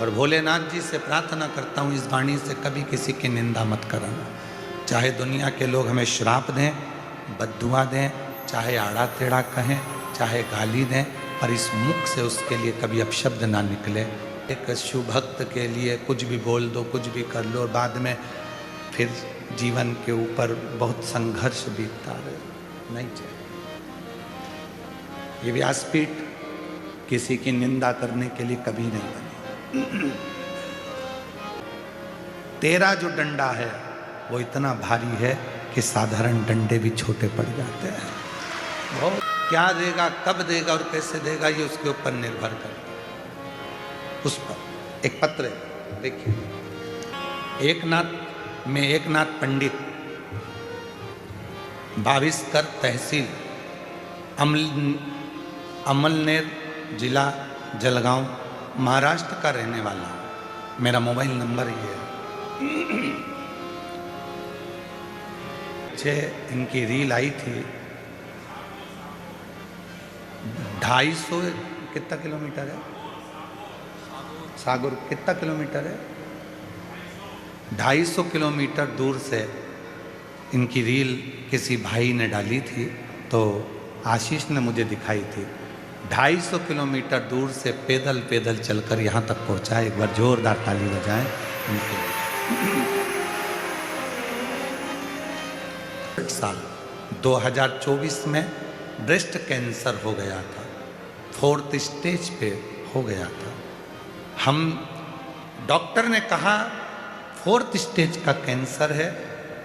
और भोलेनाथ जी से प्रार्थना करता हूँ, इस वाणी से कभी किसी की निंदा मत करना। चाहे दुनिया के लोग हमें श्राप दें, बद्दुआ दें, चाहे आड़ा टेढ़ा कहें, चाहे गाली दें, पर इस मुख से उसके लिए कभी अपशब्द ना निकले। एक शिव भक्त के लिए कुछ भी बोल दो, कुछ भी कर लो, और बाद में फिर जीवन के ऊपर बहुत संघर्ष बीतता रहे, नहीं चाहिए। ये व्यासपीठ किसी की निंदा करने के लिए कभी नहीं बनी। तेरा जो डंडा है वो इतना भारी है कि साधारण डंडे भी छोटे पड़ जाते हैं। बहुत क्या देगा, कब देगा और कैसे देगा, ये उसके ऊपर निर्भर करता है। उस पर एक पत्र है, देखिए, एकनाथ पंडित, बाविस्कर तहसील, अमलनेर जिला जलगांव, महाराष्ट्र का रहने वाला हूं। मेरा मोबाइल नंबर ये है। इनकी रील आई थी, 250 कितना किलोमीटर है, सागर कितना किलोमीटर है, 250 किलोमीटर दूर से इनकी रील किसी भाई ने डाली थी, तो आशीष ने मुझे दिखाई थी। 250 किलोमीटर दूर से पैदल पैदल चलकर यहाँ तक पहुँचा। एक बार जोरदार ताली बजाएं उनके लिए। साल 2024 में ब्रेस्ट कैंसर हो गया था, 4th स्टेज पे हो गया था। हम डॉक्टर ने कहा 4th स्टेज का कैंसर है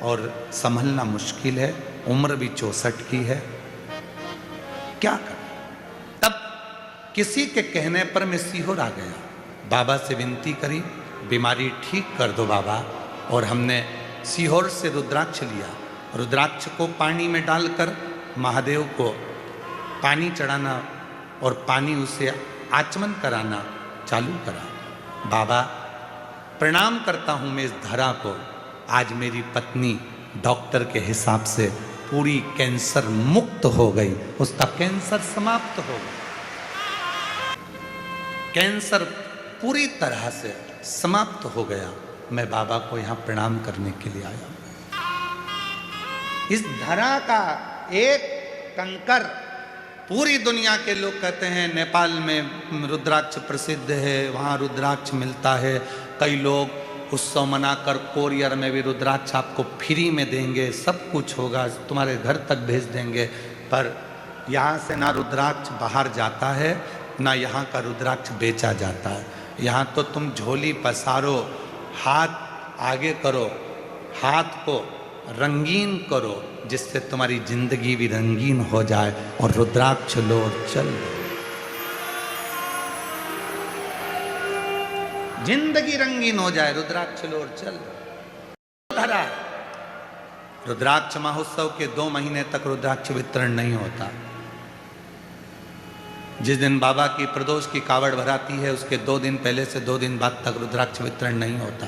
और संभलना मुश्किल है, उम्र भी 64 की है, क्या करें। तब किसी के कहने पर मैं सीहोर आ गया, बाबा से विनती करी, बीमारी ठीक कर दो बाबा। और हमने सीहोर से रुद्राक्ष लिया, रुद्राक्ष को पानी में डालकर महादेव को पानी चढ़ाना और पानी उसे आचमन कराना चालू करा। बाबा प्रणाम करता हूँ मैं इस धरा को, आज मेरी पत्नी डॉक्टर के हिसाब से पूरी कैंसर मुक्त हो गई, उसका कैंसर समाप्त हो गया, कैंसर पूरी तरह से समाप्त हो गया। मैं बाबा को यहाँ प्रणाम करने के लिए आया। इस धरा का एक कंकर, पूरी दुनिया के लोग कहते हैं नेपाल में रुद्राक्ष प्रसिद्ध है, वहाँ रुद्राक्ष मिलता है, कई लोग उत्सव मनाकर कोरियर में भी रुद्राक्ष आपको फ्री में देंगे, सब कुछ होगा, तुम्हारे घर तक भेज देंगे। पर यहाँ से ना रुद्राक्ष बाहर जाता है, ना यहाँ का रुद्राक्ष बेचा जाता है। यहाँ तो तुम झोली पसारो, हाथ आगे करो, हाथ को रंगीन करो, जिससे तुम्हारी जिंदगी भी रंगीन हो जाए, और रुद्राक्ष लो और चल दो, जिंदगी रंगीन हो जाए, रुद्राक्ष लो और चल दो। धरा रुद्राक्ष महोत्सव के 2 महीने तक रुद्राक्ष वितरण नहीं होता। जिस दिन बाबा की प्रदोष की कावड़ भराती है, उसके 2 दिन पहले से 2 दिन बाद तक रुद्राक्ष वितरण नहीं होता।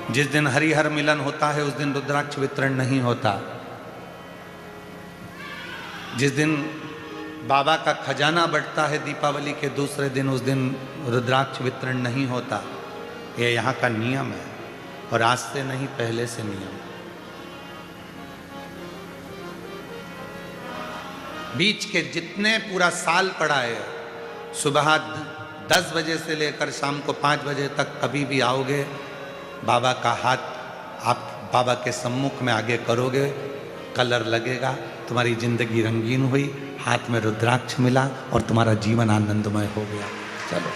जिस दिन हरिहर मिलन होता है, उस दिन रुद्राक्ष वितरण नहीं होता। जिस दिन बाबा का खजाना बढ़ता है दीपावली के दूसरे दिन, उस दिन रुद्राक्ष वितरण नहीं होता। ये यहाँ का नियम है, और आज से नहीं, पहले से नियम। बीच के जितने पूरा साल पड़ा है, सुबह 10 बजे से लेकर शाम को 5 बजे तक कभी भी आओगे, बाबा का हाथ आप बाबा के सम्मुख में आगे करोगे, कलर लगेगा, तुम्हारी जिंदगी रंगीन हुई, हाथ में रुद्राक्ष मिला और तुम्हारा जीवन आनंदमय हो गया। चलो,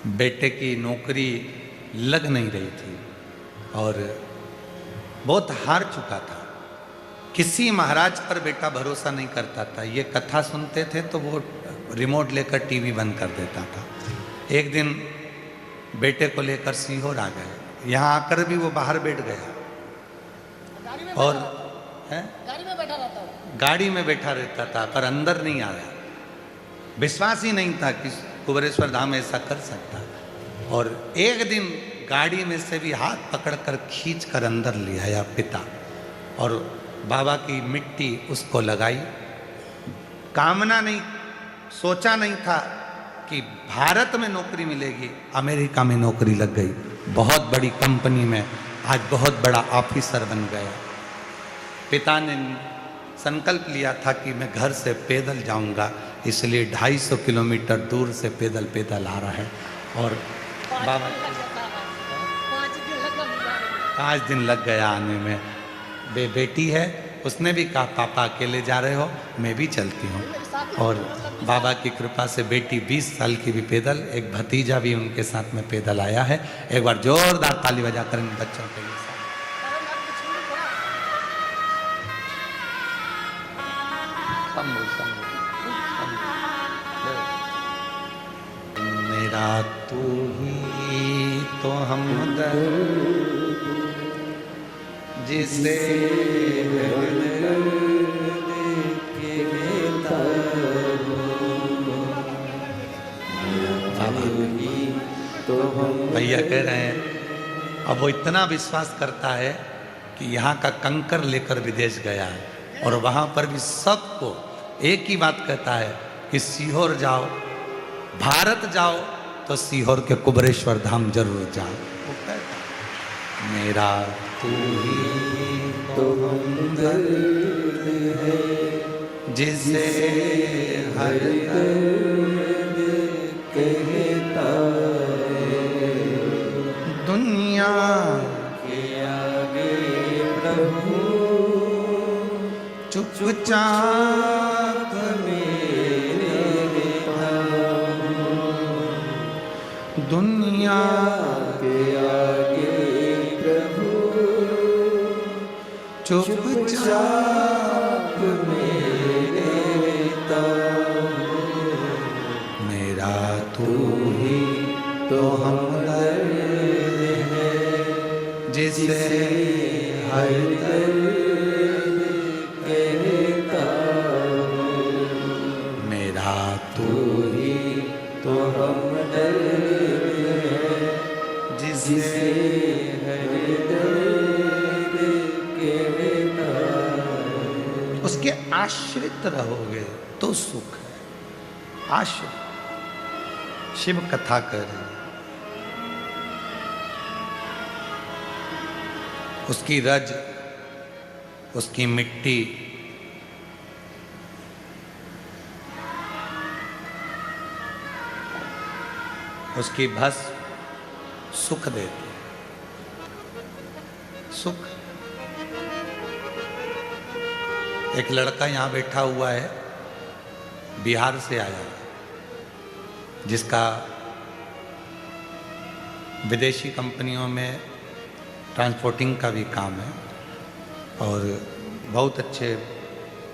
बेटे की नौकरी लग नहीं रही थी और बहुत हार चुका था। किसी महाराज पर बेटा भरोसा नहीं करता था। ये कथा सुनते थे तो वो रिमोट लेकर टीवी बंद कर देता था। एक दिन बेटे को लेकर सीहोर आ गए, यहाँ आकर भी वो बाहर बैठ गया और गाड़ी में बैठा रहता था, पर अंदर नहीं आया। विश्वास ही नहीं था कि कुबेरेश्वर धाम ऐसा कर सकता। और एक दिन गाड़ी में से भी हाथ पकड़कर खींच कर अंदर ले आया पिता, और बाबा की मिट्टी उसको लगाई, कामना नहीं, सोचा नहीं था कि भारत में नौकरी मिलेगी, अमेरिका में नौकरी लग गई, बहुत बड़ी कंपनी में आज बहुत बड़ा ऑफिसर बन गया। पिता ने संकल्प लिया था कि मैं घर से पैदल जाऊंगा, इसलिए 250 किलोमीटर दूर से पैदल पैदल आ रहा है। और बाबा 5 दिन लग गया आने में। बेटी है, उसने भी कहा पापा अकेले जा रहे हो, मैं भी चलती हूँ। और बाबा की कृपा से बेटी 20 साल की भी पैदल, एक भतीजा भी उनके साथ में पैदल आया है। एक बार जोरदार ताली बजाकर इन बच्चों के लिए मेरा तू ही तो हमदर्द जिसे भैया कह रहे हैं, अब वो इतना विश्वास करता है कि यहाँ का कंकर लेकर विदेश गया है और वहाँ पर भी सबको एक ही बात कहता है कि सीहोर जाओ, भारत जाओ तो सीहोर के कुबरेश्वर धाम जरूर जाओ। वो कहता मेरा तू ही तो हमदर्द है जिसे हर दर्द कहता दुनिया के आगे प्रभु चुपचाप मेरे दुनिया के आगे प्रभु चुपचाप मेरे मेरा तू ही तो हमदर्द जिसे हर दर्द कहता मेरा तू ही तो हमदर्द जिसे हर दर्द कहता। उसके आश्रित रहोगे तो सुख है। आश्रित शिव कथा कर रहे, उसकी रज, उसकी मिट्टी, उसकी भस्म सुख देती, सुख। एक लड़का यहां बैठा हुआ है, बिहार से आया है, जिसका विदेशी कंपनियों में ट्रांसपोर्टिंग का भी काम है और बहुत अच्छे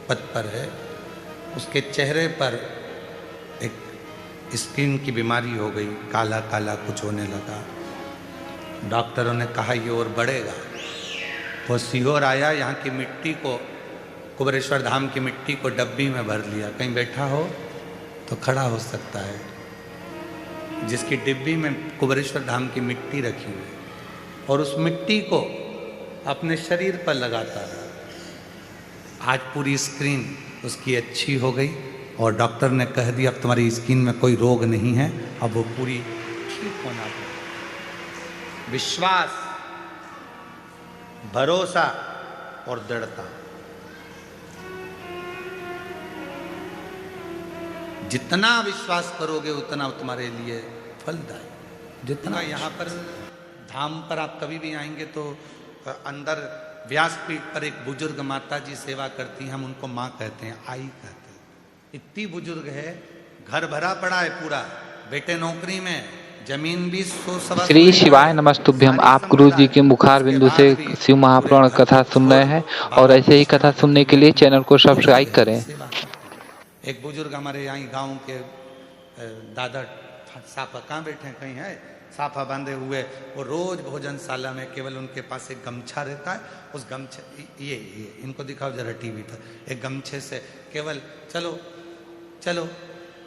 पद पर है। उसके चेहरे पर एक स्किन की बीमारी हो गई, काला काला कुछ होने लगा। डॉक्टरों ने कहा ये और बढ़ेगा। वो सीहोर आया, यहाँ की मिट्टी को, कुबरेश्वर धाम की मिट्टी को डब्बी में भर लिया, कहीं बैठा हो तो खड़ा हो सकता है। जिसकी डिब्बी में कुबरेश्वर धाम की मिट्टी रखी हुई और उस मिट्टी को अपने शरीर पर लगाता रहा। आज पूरी स्किन उसकी अच्छी हो गई और डॉक्टर ने कह दिया अब तुम्हारी स्किन में कोई रोग नहीं है, अब वो पूरी ठीक होना चाहिए। विश्वास, भरोसा और दृढ़ता, जितना विश्वास करोगे उतना तुम्हारे लिए फलदायी। जितना यहाँ पर धाम पर आप कभी भी आएंगे तो अंदर व्यासपीठ पर एक बुजुर्ग माता जी सेवा करती हैं, हम उनको माँ कहते हैं, आई कहते हैं। इतनी बुजुर्ग है, घर भरा पड़ा है पूरा, बेटे नौकरी में, जमीन भी 100 श्री शिवाय नमस्तुभ्यम। आप गुरु जी के मुखार बिंदु से शिव महापुराण कथा सुन रहे हैं और ऐसे ही कथा सुनने के लिए चैनल को सब्सक्राइब करें। एक बुजुर्ग हमारे यहाँ गांव के दादा साफा कहाँ बैठे हैं, कहीं है, साफा बांधे हुए, वो रोज भोजनशाला में केवल उनके पास एक गमछा रहता है, उस गमछे ये इनको दिखाओ जरा टीवी पर, एक गमछे से केवल चलो चलो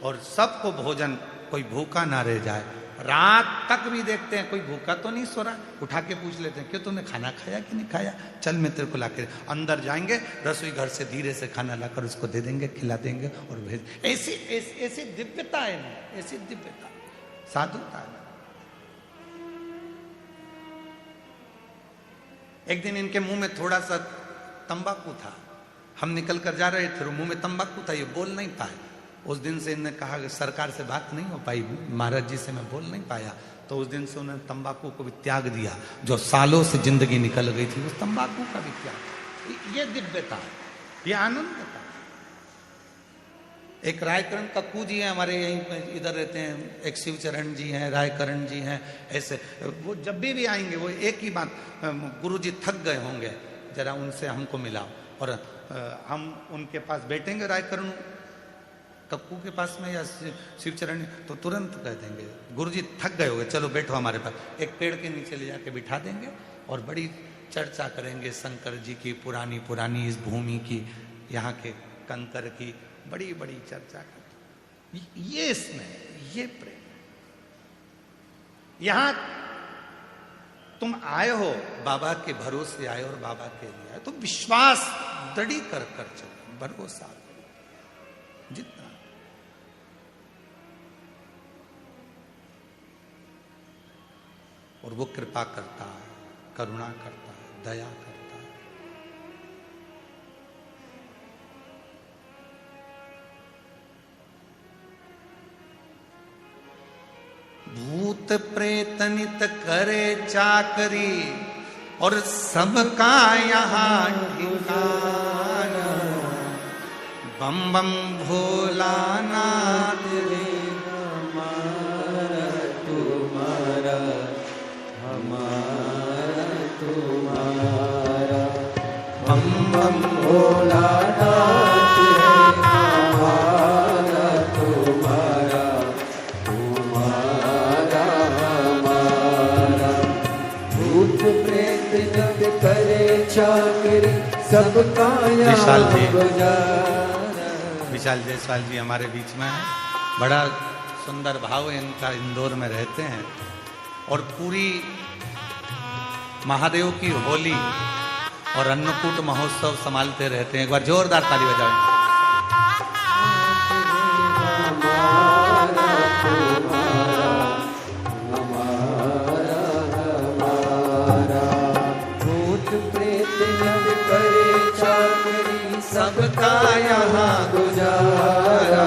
और सबको भोजन, कोई भूखा ना रह जाए, रात तक भी देखते हैं कोई भूखा तो नहीं सो रहा, उठा के पूछ लेते हैं क्यों तुमने खाना खाया कि नहीं खाया, चल मैं तेरे को ला के, अंदर जाएंगे रसोई घर से धीरे से खाना लाकर उसको दे देंगे, खिला देंगे और भेज। ऐसी ऐसी दिव्यता है ना, ऐसी दिव्यता, साधुता है। एक दिन इनके मुंह में थोड़ा सा तंबाकू था, हम निकल कर जा रहे थे, मुंह में तंबाकू था, ये बोल नहीं पाए। उस दिन से इन्होंने कहा कि सरकार से बात नहीं हो पाई, महाराज जी से मैं बोल नहीं पाया, तो उस दिन से उन्होंने तंबाकू को भी त्याग दिया। जो सालों से जिंदगी निकल गई थी उस तंबाकू का भी त्याग। ये दिव्यता है, ये आनंद था। एक रायकरण कक्कू जी हैं हमारे यहीं इधर रहते हैं, एक शिवचरण जी हैं, रायकरण जी हैं, ऐसे वो जब भी आएंगे वो एक ही बात, गुरुजी थक गए होंगे, जरा उनसे हमको मिलाओ, और हम उनके पास बैठेंगे रायकरण कक्कू के पास में या शिवचरण, तो तुरंत कह देंगे गुरुजी थक गए होंगे, चलो बैठो हमारे पास, एक पेड़ के नीचे ले जाके बिठा देंगे और बड़ी चर्चा करेंगे शंकर जी की, पुरानी पुरानी इस भूमि की, यहाँ के कंकर की, बड़ी बड़ी चर्चा करते। ये इसमें ये प्रेम, यहां तुम आए हो बाबा के भरोसे आए और बाबा के लिए आए, तो विश्वास दृढ़ी कर चलो, भरोसा जितना, और वो कृपा करता है, करुणा करता है, दया करता है। भूत प्रेत नित करे चाकरी और सबका यहाँ ठिकाना, बम बम भोलानाथ रे हमारा तुम्हारा, हमारा तुम्हारा, बम बम भोलानाथ रे हमारा तुम्हारा, तुम्हारा हमारा। भूत प्रेत जब करे चाकरी सबका यहाँ गुजारा। विशाल जायसवाल जी हमारे बीच में है, बड़ा सुंदर भाव इनका, इंदौर में रहते हैं और पूरी महादेव की होली और अन्नकूट महोत्सव संभालते रहते हैं। एक बार जोरदार ताली बजाएं। सबका यहाँ गुजारा,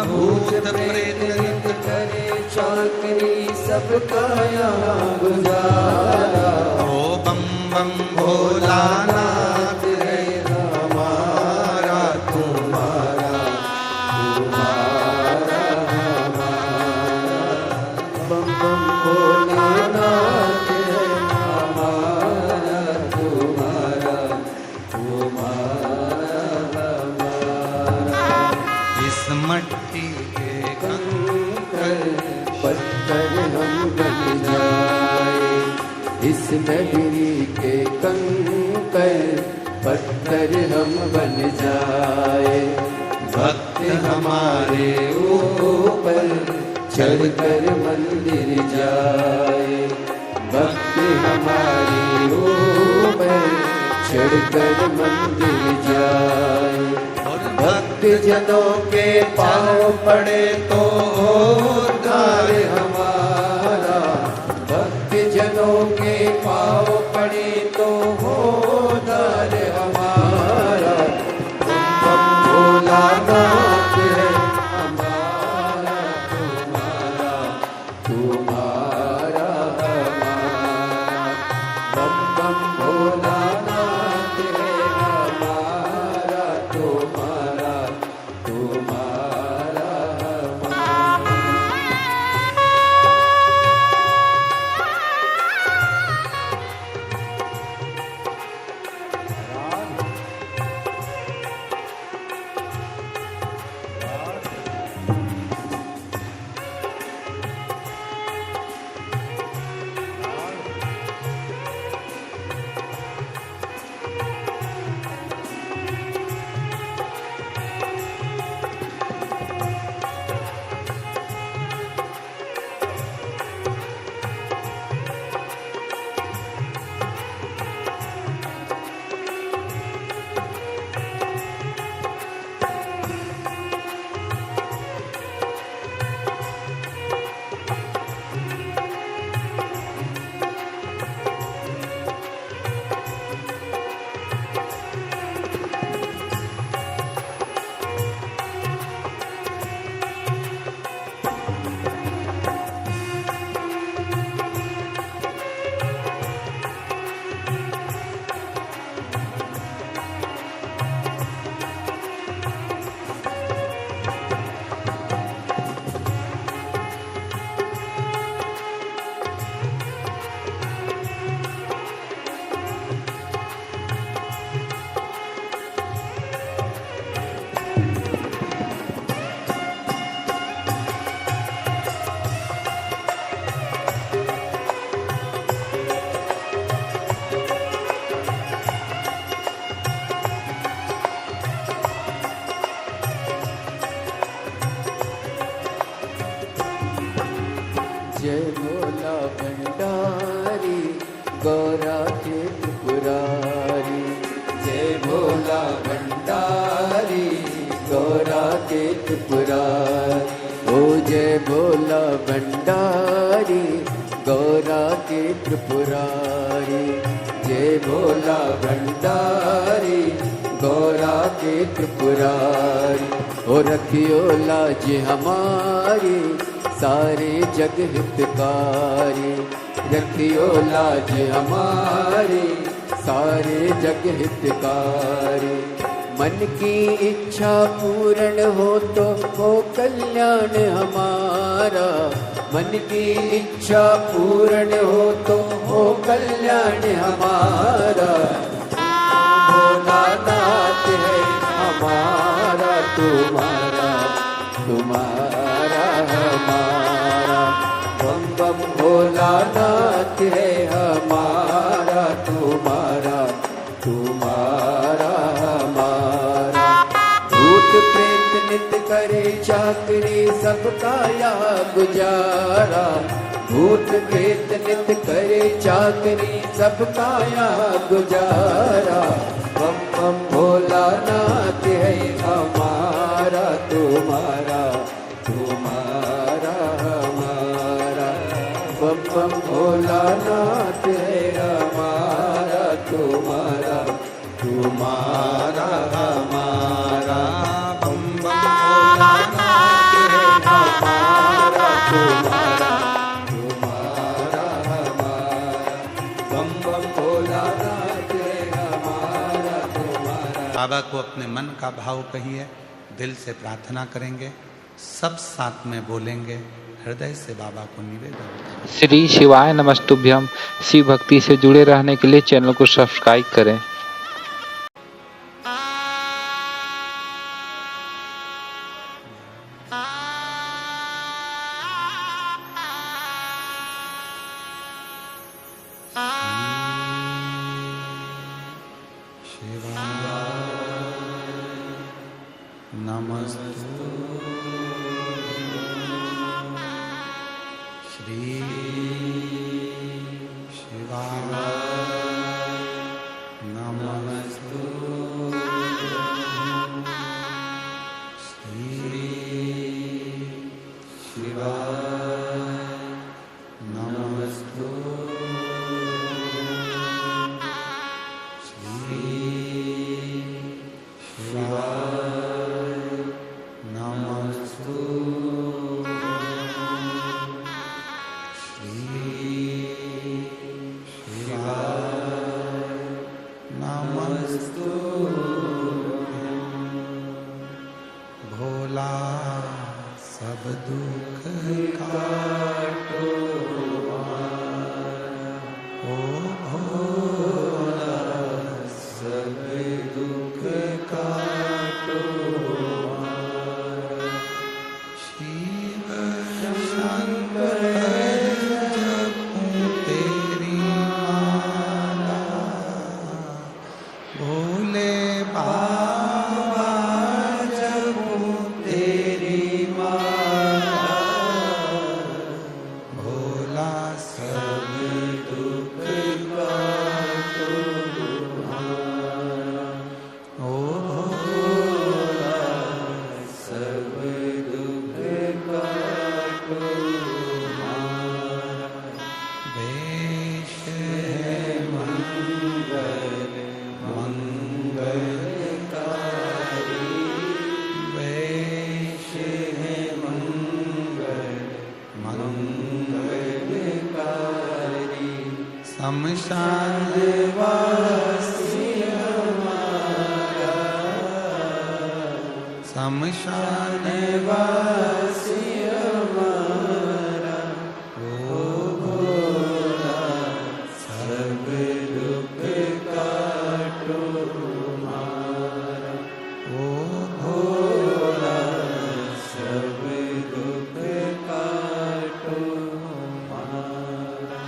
भूत प्रेत करे चाकरी सबका यहाँ गुजारा, ओ बम बम भोलानाथ रे हमारा तुम्हारा, तुम्हारा हमारा, बम बम भोलानाथ रे हमारा तुम्हारा, तुम्हारा मट्टी के कंकर पत्थर हम बन जाए, इस नगरी के कंकर पत्थर हम बन जाए, भक्त हमारे ऊपर चढ़कर मंदिर जाए, भक्त हमारे ऊपर चढ़कर मंदिर जाए, भक्त जनों के पाँव पड़े तो उद्धार हमारा, भक्त जनों के पाँव पड़े तो उद्धार हमारा, बम भोलानाथ है हमारा तुम्हारा, तुम्हारा हमारा, बम बम भोलानाथ है हमारा तुम्हारा, तुम्हारा हमारा। जय भोला भंडारी गौरा के त्रिपुरारी। जय भोला भंडारी गौरा के त्रिपुरारी। ओ जय भोला भंडारी गौरा के त्रिपुरारी। जय भोला भंडारी गौरा के त्रिपुरारी। ओ रखियो लाज हमारी सारे जग हितकारी। रखियो लाज हमारी सारे जग हितकारी। मन की इच्छा पूर्ण हो तो हो कल्याण हमारा। मन की इच्छा पूर्ण हो तो हो कल्याण हमारा। भोलानाथ है हमारा तुम्हारा, तुम्हारा हमारा। बम बम भोलानाथ है हमारा तुम्हारा, तुम्हारा हमारा। भूत प्रेत नित्य करे चाकरी सबका या गुजारा। भूत प्रेत नित्य करे चाकरी सबका या गुजारा। बम बम भोलानाथ है हमारा तुम्हारा, तुम्हारा हमारा। बम बम भोलानाथ है हमारा तुम्हारा, तुम्हारा हमारा। बम बम भोलानाथ है हमारा तुम्हारा, तुम्हारा हमारा। बम बम भोलानाथ है हमारा तुम्हारा। बाबा को अपने मन का भाव कहिए, दिल से प्रार्थना करेंगे, सब साथ में बोलेंगे, हृदय से बाबा को निवेदन। श्री शिवाय नमस्तुभ्यम। शिव भक्ति से जुड़े रहने के लिए चैनल को सब्सक्राइब करें। नमस्तु श्री शिवाय नमस्तु श्री शिवाय नमस्तु श्री शिवाय नमस्तु श्री शिवाय नमस्तु। भोला सब दुख काटो ओ भोला सब दुख काटो। शिव शंकर जपूं तेरी माला, भोले बाबा जपूं तेरी माला। भोला सब दुख काटो ओ भोला सब दुख काटो। वेश है मंगल मंगलकारी। वेश है मंगल मंगलकारी। शमशान वासी हमारा, शमशान वासी हमारा। ओ भोला सब दुख काटो हमारा। ओ भोला सब दुख काटो हमारा।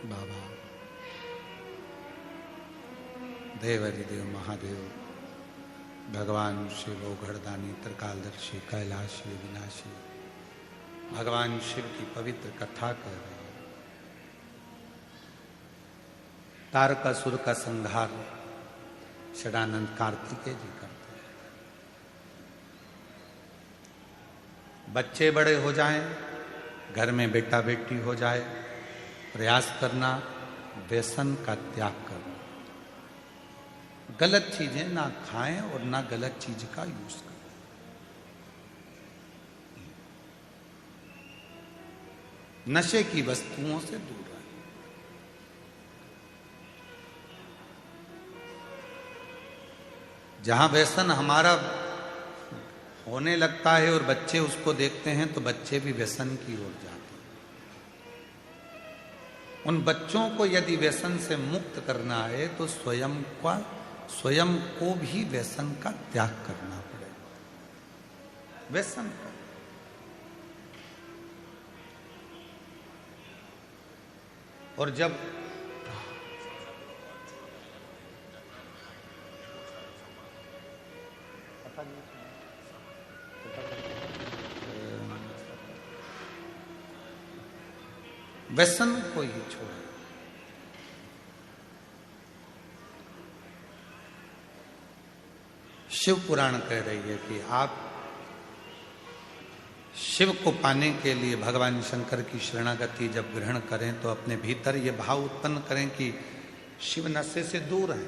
बाबा देवरिदेव महादेव भगवान शिव घड़दानी त्रिकालदर्शी कैलाशी विनाशी भगवान शिव की पवित्र कथा कर रहे हैं। तारकासुर का संहार षडानंद कार्तिकेय जी करते हैं। बच्चे बड़े हो जाएं, घर में बेटा बेटी हो जाए, प्रयास करना व्यसन का त्याग करना, गलत चीजें ना खाएं और ना गलत चीज का यूज करें। नशे की वस्तुओं से दूर रहें। जहां व्यसन हमारा होने लगता है और बच्चे उसको देखते हैं तो बच्चे भी व्यसन की ओर जाते हैं। उन बच्चों को यदि व्यसन से मुक्त करना है तो स्वयं को भी व्यसन का त्याग करना पड़ेगा। व्यसन का और जब व्यसन को ही छोड़े। शिव पुराण कह रही है कि आप शिव को पाने के लिए भगवान शंकर की शरणागति जब ग्रहण करें तो अपने भीतर ये भाव उत्पन्न करें कि शिव नशे से दूर है।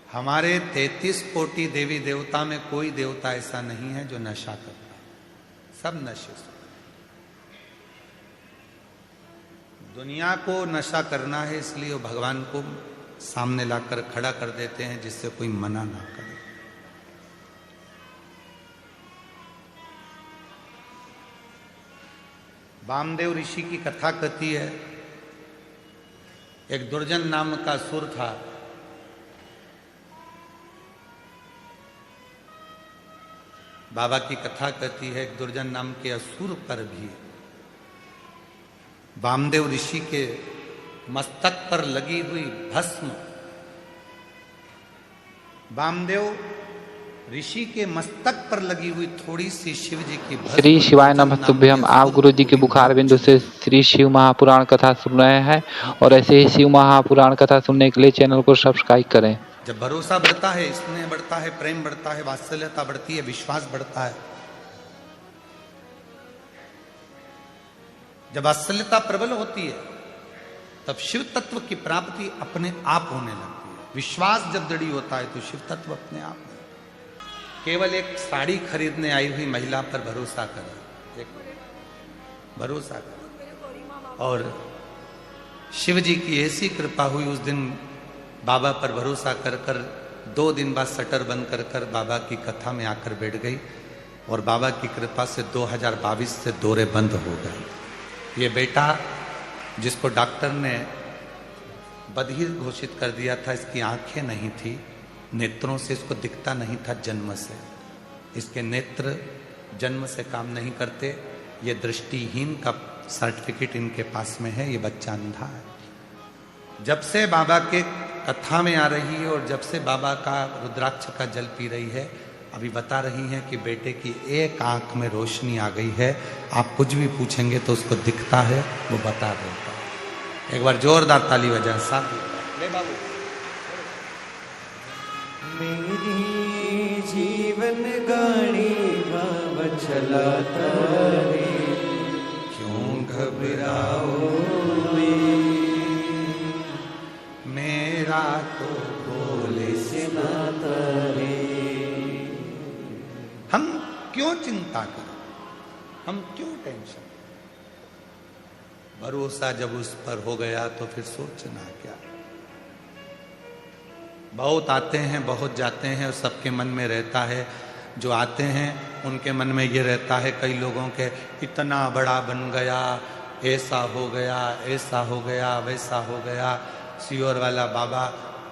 हमारे 33 कोटि देवी देवता में कोई देवता ऐसा नहीं है जो नशा करता है, सब नशे से। दुनिया को नशा करना है इसलिए वो भगवान को सामने लाकर खड़ा कर देते हैं जिससे कोई मना ना करे। वामदेव ऋषि की कथा कहती है, एक दुर्जन नाम का असुर था। बाबा की कथा कहती है एक दुर्जन नाम के असुर पर भी वामदेव ऋषि के मस्तक पर लगी हुई भस्म, वामदेव ऋषि के मस्तक पर लगी हुई थोड़ी सी शिव जी की भस्म। श्री शिवाय नमः तुभ्यम। आप गुरु जी के बुखार बिंदु से श्री शिव महापुराण कथा सुन रहे हैं और ऐसे ही शिव महापुराण कथा सुनने के लिए चैनल को सब्सक्राइब करें। जब भरोसा बढ़ता है, स्नेह बढ़ता है, प्रेम बढ़ता है, वात्सल्यता बढ़ती है, विश्वास बढ़ता है, जब वात्सल्यता प्रबल होती है तब शिव तत्व की प्राप्ति अपने आप होने लगती है। विश्वास जब दृढ़ होता है तो शिव तत्व अपने आप। केवल एक साड़ी खरीदने आई हुई महिला पर भरोसा करें, भरोसा करें, और शिव जी की ऐसी कृपा हुई उस दिन बाबा पर भरोसा कर 2 दिन बाद शटर बंद कर बाबा की कथा में आकर बैठ गई और बाबा की कृपा से 2022 से दौरे बंद हो गए। ये बेटा जिसको डॉक्टर ने बधिर घोषित कर दिया था, इसकी आंखें नहीं थी, नेत्रों से इसको दिखता नहीं था जन्म से, इसके नेत्र जन्म से काम नहीं करते, ये दृष्टिहीन का सर्टिफिकेट इनके पास में है, ये बच्चा अंधा है। जब से बाबा के कथा में आ रही है और जब से बाबा का रुद्राक्ष का जल पी रही है, अभी बता रही हैं कि बेटे की एक आंख में रोशनी आ गई है। आप कुछ भी पूछेंगे तो उसको दिखता है, वो बता देता है। एक बार जोरदार ताली बजाएं साथ ले बाबू। मेरी जीवन गाड़ी भाव चलाता रे, क्यों घबराओ मेरा तो भोले से नाता रे। हम क्यों चिंता करें, हम क्यों टेंशन। भरोसा जब उस पर हो गया तो फिर सोचना क्या। बहुत आते हैं, बहुत जाते हैं और सबके मन में रहता है, जो आते हैं उनके मन में ये रहता है कई लोगों के, इतना बड़ा बन गया, ऐसा हो गया, ऐसा हो गया, वैसा हो गया। सियोर वाला बाबा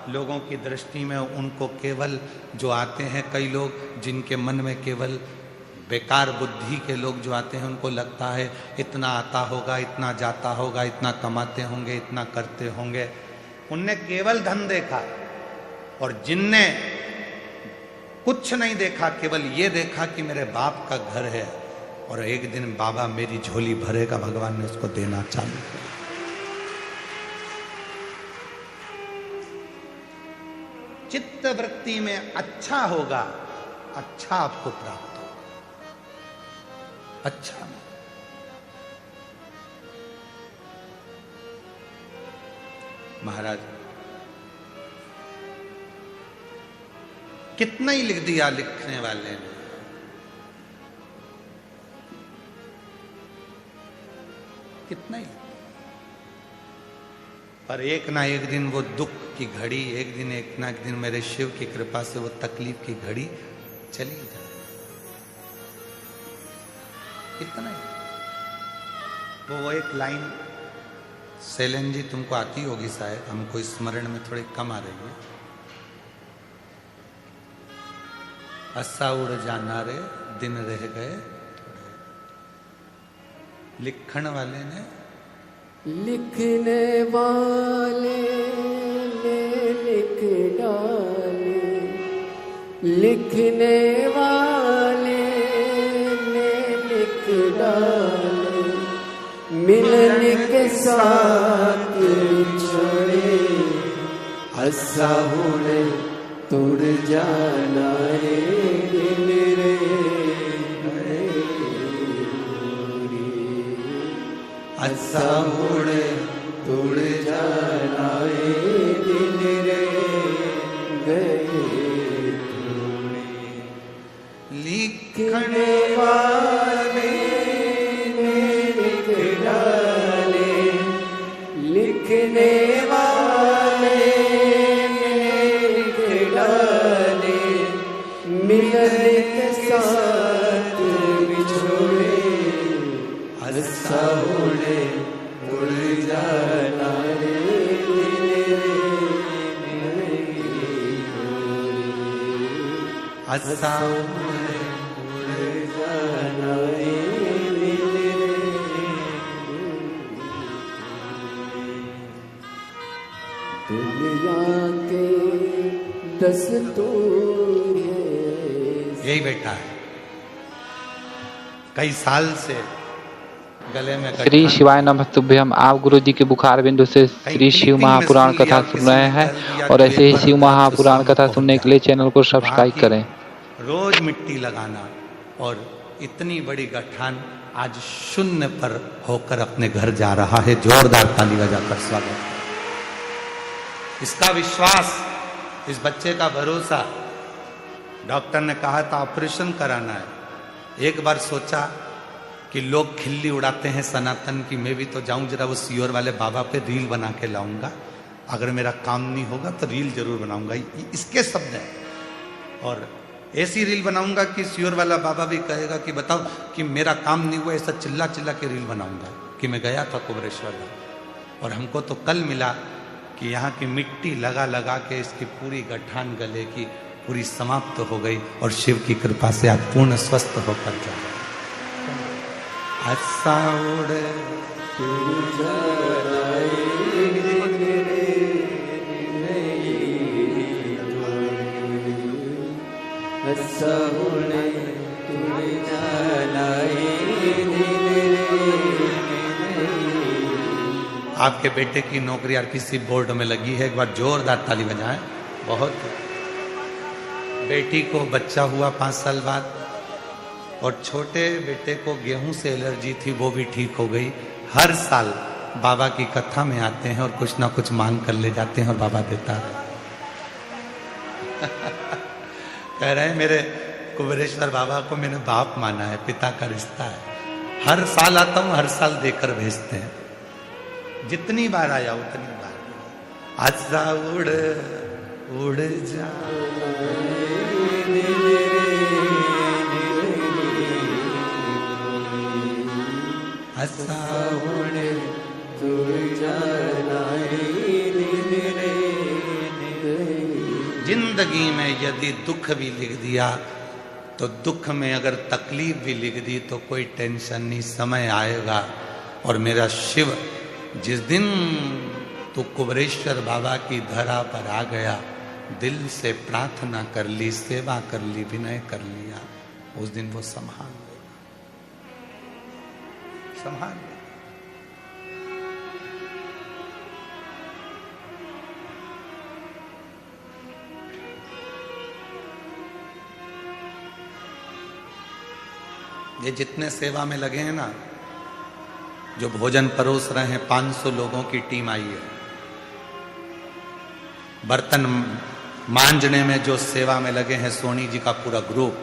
लोगों की दृष्टि में उनको केवल जो आते हैं कई लोग जिनके मन में केवल बेकार बुद्धि के लोग जो आते हैं उनको लगता है इतना आता होगा, इतना जाता होगा, इतना कमाते होंगे, इतना करते होंगे। उनने केवल धन देखा, और जिनने कुछ नहीं देखा, केवल ये देखा कि मेरे बाप का घर है और एक दिन बाबा मेरी झोली भरेगा, भगवान ने उसको देना चालू किया। चित्त वृत्ति में अच्छा होगा, अच्छा आपको प्राप्त होगा। अच्छा महाराज कितना ही लिख दिया लिखने वाले ने, कितना ही, पर एक ना एक दिन वो दुख की घड़ी, एक ना एक दिन मेरे शिव की कृपा से वो तकलीफ की घड़ी चली जाए, इतना ही। वो एक लाइन सेलन जी तुमको आती होगी शायद, हमको स्मरण में थोड़ी कम आ रही है। असा उड़ जाना रे दिन रह गए, लिखण वाले ने, लिखने वाले ने लिख डाले, लिखने वाले ने लिख डाले, मिलने के साथ छोड़े, हंसा हुए तोड़ जाना रे दिन रे, हंसा हुए तोड़ जाना रे दिन रे, गए लिखने वाले लिख डाले, लिखने वाले लिख डाले, मिलने के साथ बिछोड़े, हंसा उड़े उड़ जाना रे हंसा दुनिया के दस्तूर है, यही बैठा है कई साल से गले में श्री शिवाय नमः तुभ्यम। आप गुरु जी के बुखार बिंदु से श्री शिव महापुराण कथा सुन रहे हैं, और ऐसे ही शिव महापुराण कथा सुनने के लिए चैनल को सब्सक्राइब करें। रोज मिट्टी लगाना, और इतनी बड़ी गठान आज शून्य पर होकर अपने घर जा रहा है। जोरदार ताली बजाकर स्वागत। इसका विश्वास, इस बच्चे का भरोसा। डॉक्टर ने कहा था ऑपरेशन कराना है। एक बार सोचा कि लोग खिल्ली उड़ाते हैं सनातन की, मैं भी तो जाऊं जरा वो सीहोर वाले बाबा पे रील बना के लाऊंगा। अगर मेरा काम नहीं होगा तो रील जरूर बनाऊंगा, इसके शब्द हैं। और ऐसी रील बनाऊंगा कि सीहोर वाला बाबा भी कहेगा कि बताओ कि मेरा काम नहीं हुआ, ऐसा चिल्ला चिल्ला के रील बनाऊंगा कि मैं गया था कुबरेश्वर में। और हमको तो कल मिला कि यहाँ की मिट्टी लगा लगा के इसकी पूरी गठान गले की पूरी समाप्त हो गई, और शिव की कृपा से आज पूर्ण स्वस्थ होकर जा रहा है। हंसा उड़े आपके बेटे की नौकरी आरपीसी बोर्ड में लगी है, एक बार जोरदार ताली बजाएं। बहुत। बेटी को बच्चा हुआ 5 साल बाद, और छोटे बेटे को गेहूं से एलर्जी थी, वो भी ठीक हो गई। हर साल बाबा की कथा में आते हैं और कुछ ना कुछ मांग कर ले जाते हैं और बाबा देता है। कह रहे हैं मेरे कुबरेश्वर बाबा को मैंने बाप माना है, पिता का रिश्ता है। हर साल आता हूं, हर साल देकर भेजते हैं। जितनी बार आया उतनी बार। आजा उड़ उड़ जा, आजा उड़ जिंदगी में यदि दुख भी लिख दिया तो दुख में अगर तकलीफ भी लिख दी तो कोई टेंशन नहीं, समय आएगा। और मेरा शिव, जिस दिन तू कुबरेश्वर बाबा की धरा पर आ गया, दिल से प्रार्थना कर ली, सेवा कर ली, विनय कर लिया, उस दिन वो संभाल लेगा, संभाल लेगा। ये जितने सेवा में लगे हैं ना, जो भोजन परोस रहे हैं, 500 लोगों की टीम आई है। बर्तन मांजने में जो सेवा में लगे हैं, सोनी जी का पूरा ग्रुप,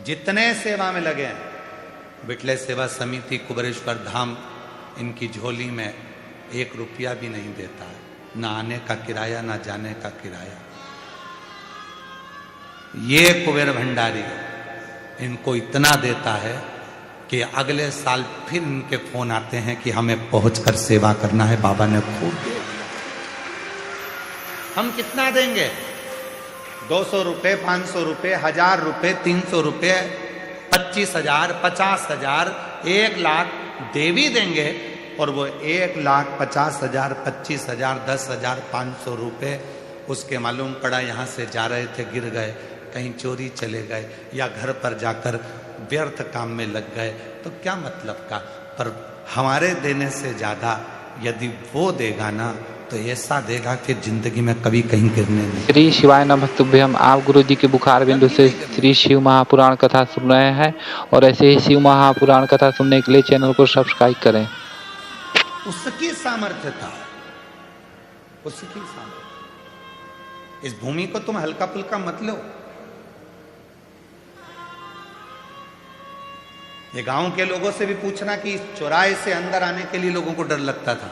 जितने सेवा में लगे हैं, बिटले सेवा समिति, कुबरेश्वर धाम, इनकी झोली में 1 रुपया भी नहीं देता है, ना आने का किराया, ना जाने का किराया। ये कुबेर भंडारी इनको इतना देता है कि अगले साल फिर इनके फोन आते हैं कि हमें पहुंचकर सेवा करना है, बाबा ने खूब दे दिया। हम कितना देंगे? 200 रुपये, 500 रुपये, 1000 रुपये, 300 रुपये, 25,000, 50,000, 1 लाख देवी देंगे। और वो 1,50,000, 25,000, 10,000, 500 रुपये उसके मालूम पड़ा यहाँ से जा रहे थे, गिर गए, कहीं चोरी चले गए, या घर पर जाकर व्यर्थ काम में लग गए, तो क्या मतलब का। पर हमारे देने से ज्यादा यदि वो देगा ना, तो ऐसा देगा कि जिंदगी में कभी कहीं गिरने नहीं। श्री शिवाय नमः तुभ्यम। आप गुरु जी के बुखार बिंदु से श्री शिव महापुराण कथा सुन रहे हैं, और ऐसे ही शिव महापुराण कथा सुनने के लिए चैनल को सब्सक्राइब करें। उसकी सामर्थ्यता, उसकी सामर्थ्य। इस भूमि को तुम हल्का फुल्का मत लो। ये गांव के लोगों से भी पूछना कि चौराहे से अंदर आने के लिए लोगों को डर लगता था।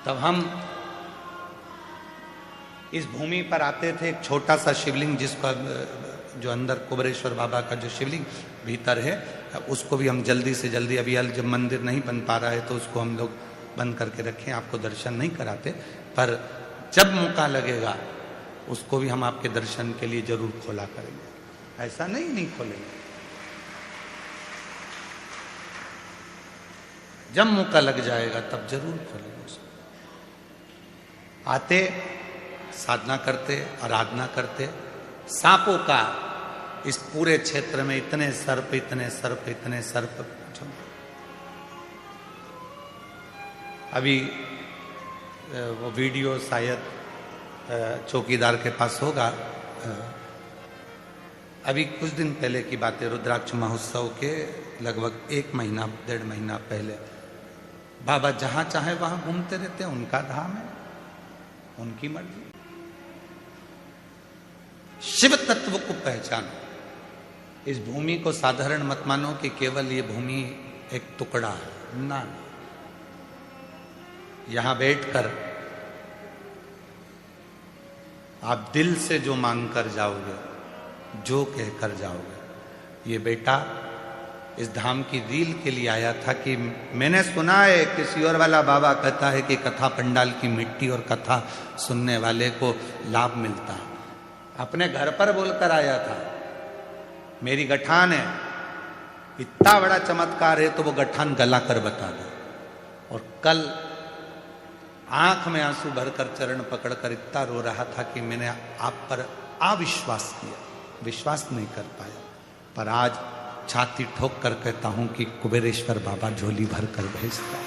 तब हम इस भूमि पर आते थे, एक छोटा सा शिवलिंग, जिसका जो अंदर कुबरेश्वर बाबा का जो शिवलिंग भीतर है, उसको भी हम जल्दी से जल्दी, अभी जब मंदिर नहीं बन पा रहा है तो उसको हम लोग बंद करके रखें, आपको दर्शन नहीं कराते, पर जब मौका लगेगा उसको भी हम आपके दर्शन के लिए जरूर खोला करेंगे। ऐसा नहीं खोलेंगे। जब मौका लग जाएगा तब जरूर खोलेंगे उसको। आते, साधना करते, आराधना करते। सांपों का इस पूरे क्षेत्र में इतने सर्प, इतने सर्प, इतने सर्प। अभी वो वीडियो शायद चौकीदार के पास होगा। अभी कुछ दिन पहले की बात है, रुद्राक्ष महोत्सव के लगभग 1 महीना 1.5 महीना पहले, बाबा जहां चाहे वहां घूमते रहते हैं, उनका धाम है, उनकी मर्जी। शिव तत्व को पहचानो। इस भूमि को साधारण मत मानो कि केवल ये भूमि एक टुकड़ा है, ना। यहां बैठकर आप दिल से जो मांग कर जाओगे, जो कह कर जाओगे। ये बेटा इस धाम की रील के लिए आया था कि मैंने सुना है किसी और वाला बाबा कहता है कि कथा पंडाल की मिट्टी और कथा सुनने वाले को लाभ मिलता है। अपने घर पर बोलकर आया था, मेरी गठान है, इतना बड़ा चमत्कार है तो वो गठान गला कर बता दो। और कल आंख में आंसू भरकर चरण पकड़कर इतना रो रहा था कि मैंने आप पर अविश्वास किया, विश्वास नहीं कर पाया। पर आज छाती ठोक कर कहता हूं कि कुबेरेश्वर बाबा झोली भर कर भेजता है।